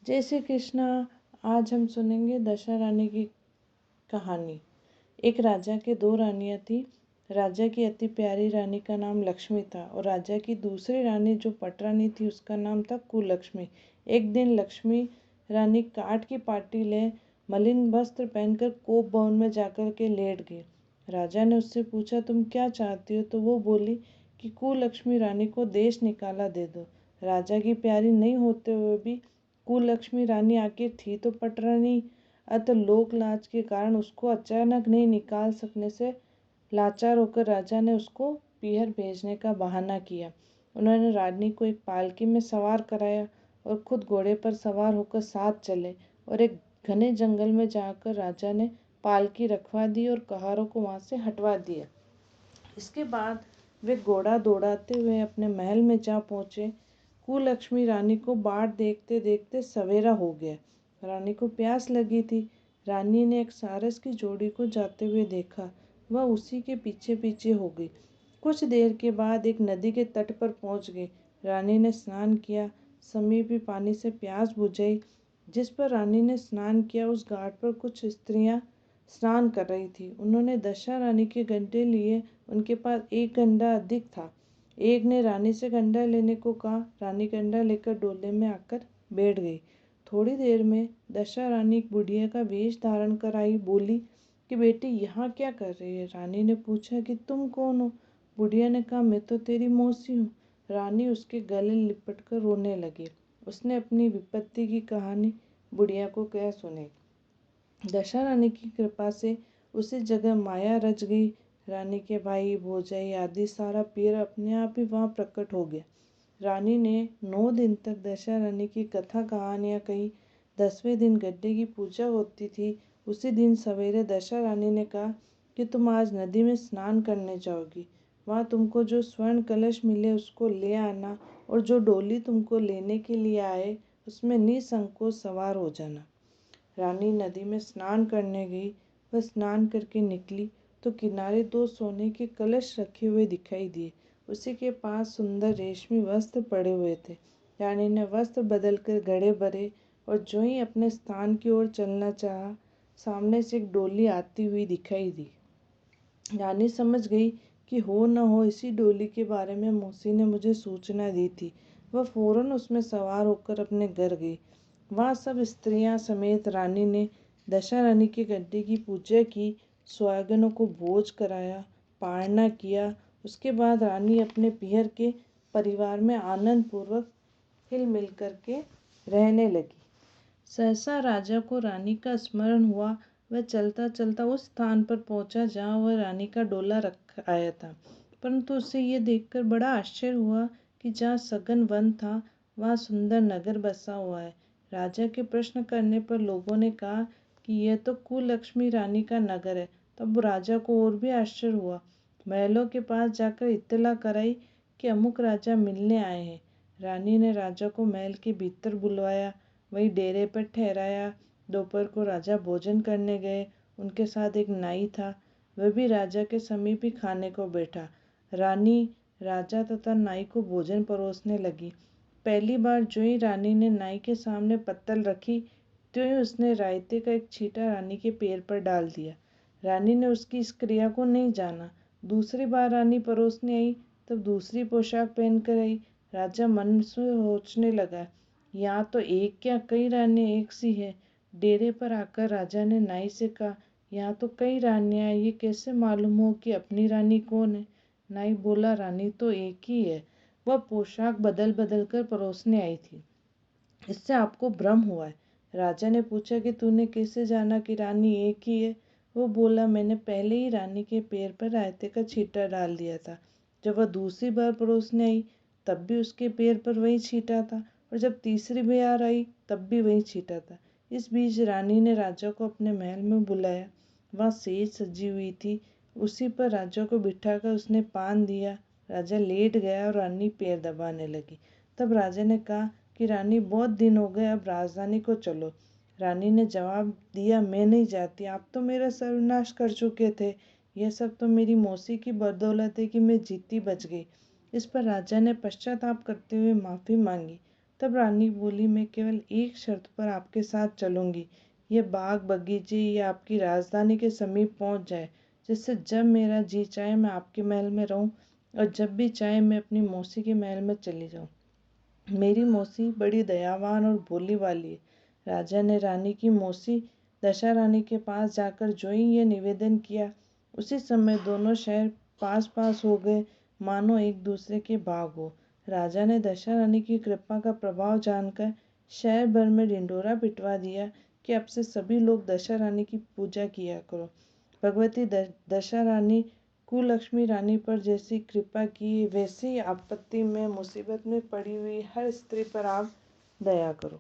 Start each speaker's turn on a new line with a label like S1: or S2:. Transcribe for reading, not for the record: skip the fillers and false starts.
S1: जय श्री कृष्णा। आज हम सुनेंगे दशा रानी की कहानी। एक राजा के दो रानियां थी। राजा की अति प्यारी रानी का नाम लक्ष्मी था और राजा की दूसरी रानी जो पटरानी थी उसका नाम था कुलक्ष्मी। एक दिन लक्ष्मी रानी काठ की पार्टी ले मलिन वस्त्र पहनकर कोप भवन में जाकर के लेट गई। राजा ने उससे पूछा, तुम क्या चाहती हो? तो वो बोली कि कुलक्ष्मी रानी को देश निकाला दे दो। राजा की प्यारी नहीं होते हुए भी कुलक्ष्मी रानी आखिर थी तो पटरानी, अतः लोक लाज के कारण उसको अचानक नहीं निकाल सकने से लाचार होकर राजा ने उसको पीहर भेजने का बहाना किया। उन्होंने रानी को एक पालकी में सवार कराया और खुद घोड़े पर सवार होकर साथ चले और एक घने जंगल में जाकर राजा ने पालकी रखवा दी और कहारों को वहां से हटवा दिया। इसके बाद वे घोड़ा दौड़ाते हुए अपने महल में जा पहुंचे। कुलक्ष्मी रानी को बाट देखते देखते सवेरा हो गया। रानी को प्यास लगी थी। रानी ने एक सारस की जोड़ी को जाते हुए देखा। वह उसी के पीछे पीछे हो गई। कुछ देर के बाद एक नदी के तट पर पहुंच गई। रानी ने स्नान किया, समीपी पानी से प्यास बुझाई। जिस पर रानी ने स्नान किया उस घाट पर कुछ स्त्रियां स्नान कर रही थी। उन्होंने दशा रानी के गड्ढे लिए। उनके पास एक गंडा अधिक था। एक ने रानी से गंडा लेने को कहा। रानी गंडा लेकर डोले में आकर बैठ गई। थोड़ी देर में दशा रानी एक बुढ़िया का वेश धारण कर आई। बोली कि बेटी यहाँ क्या कर रही है? रानी ने पूछा कि तुम कौन हो? बुढ़िया ने कहा, मैं तो तेरी मौसी हूँ। रानी उसके गले लिपट कर रोने लगी। उसने अपनी विपत्ति की कहानी बुढ़िया को कह सुनाई। दशा रानी की कृपा से उसी जगह माया रच गई। रानी के भाई भौजाई आदि सारा पीर अपने आप ही वहाँ प्रकट हो गया। रानी ने 9 दिन तक दशा रानी की कथा कहानियाँ कही। 10वें दिन गड्ढे की पूजा होती थी। उसी दिन सवेरे दशा रानी ने कहा कि तुम आज नदी में स्नान करने जाओगी। वहाँ तुमको जो स्वर्ण कलश मिले उसको ले आना और जो डोली तुमको लेने के लिए आए उसमें निसंकोच सवार हो जाना। रानी नदी में स्नान करने गई। वह स्नान करके निकली तो किनारे 2 सोने के कलश रखे हुए दिखाई दिए। उसी के पास सुंदर रेशमी वस्त्र पड़े हुए थे। रानी ने वस्त्र बदलकर घड़े भरे और जो ही अपने स्थान की ओर चलना चाहा, सामने से एक डोली आती हुई दिखाई दी। रानी समझ गई कि हो न हो इसी डोली के बारे में मौसी ने मुझे सूचना दी थी। वह फौरन उसमें सवार होकर अपने घर गई। वहाँ सब स्त्रियां समेत रानी ने दशा रानी के गड्ढे की पूजा की, सुहागनों को भोज कराया, पारना किया। उसके बाद रानी अपने पीहर के परिवार में आनंद पूर्वक हिल मिल करके रहने लगी। सहसा राजा को रानी का स्मरण हुआ। वह चलता चलता उस स्थान पर पहुंचा जहाँ वह रानी का डोला रख आया था। परंतु उसे यह देखकर बड़ा आश्चर्य हुआ कि जहाँ सघन वन था वहाँ सुंदर नगर बसा हुआ है। राजा के प्रश्न करने पर लोगों ने कहा कि यह तो कुलक्ष्मी रानी का नगर है। तब राजा को और भी आश्चर्य हुआ। महलों के पास जाकर इत्तला कराई कि अमुक राजा मिलने आए हैं। रानी ने राजा को महल के भीतर बुलवाया, वही डेरे पर ठहराया। दोपहर को राजा भोजन करने गए। उनके साथ एक नाई था, वह भी राजा के समीप ही खाने को बैठा। रानी राजा तथा नाई को भोजन परोसने लगी। पहली बार जो ही रानी ने नाई के सामने पत्तल रखी त्यों ही उसने रायते का एक छींटा रानी के पैर पर डाल दिया। रानी ने उसकी इस क्रिया को नहीं जाना। दूसरी बार रानी परोसने आई तब दूसरी पोशाक पहनकर आई। राजा मन में सोचने लगा, यहाँ तो एक क्या कई रानियां एक सी है। डेरे पर आकर राजा ने नाई से कहा, यहाँ तो कई रानियां हैं, ये कैसे मालूम हो कि अपनी रानी कौन है? नाई बोला, रानी तो एक ही है, वह पोशाक बदल बदल कर परोसने आई थी, इससे आपको भ्रम हुआ है। राजा ने पूछा कि तूने कैसे जाना कि रानी एक ही है? वो बोला, मैंने पहले ही रानी के पैर पर रायते का छींटा डाल दिया था। जब वह दूसरी बार परोसने आई तब भी उसके पैर पर वही छींटा था और जब तीसरी बार आई तब भी वही छींटा था। इस बीच रानी ने राजा को अपने महल में बुलाया। वहाँ सेज सजी हुई थी, उसी पर राजा को बिठाकर उसने पान दिया। राजा लेट गया और रानी पैर दबाने लगी। तब राजा ने कहा कि रानी बहुत दिन हो गए, अब राजधानी को चलो। रानी ने जवाब दिया, मैं नहीं जाती, आप तो मेरा सर्वनाश कर चुके थे। यह सब तो मेरी मौसी की बदौलत है कि मैं जीती बच गई। इस पर राजा ने पश्चाताप करते हुए माफ़ी मांगी। तब रानी बोली, मैं केवल एक शर्त पर आपके साथ चलूंगी। ये बाग बगीचे ये आपकी राजधानी के समीप पहुंच जाए, जिससे जब मेरा जी चाहे मैं आपके महल में रहूं और जब भी चाहे मैं अपनी मौसी के महल में चली जाऊं। मेरी मौसी बड़ी दयावान और भोली वाली है। राजा ने रानी की मौसी दशा रानी के पास जाकर जो ही ये निवेदन किया, उसी समय दोनों शहर पास पास हो गए, मानो एक दूसरे के भाग हो। राजा ने दशा रानी की कृपा का प्रभाव जानकर शहर भर में ढिंढोरा पिटवा दिया कि अब से सभी लोग दशा रानी की पूजा किया करो। भगवती दशा रानी कुलक्ष्मी रानी पर जैसी कृपा की, वैसे ही आपत्ति में मुसीबत में पड़ी हुई हर स्त्री पर आप दया करो।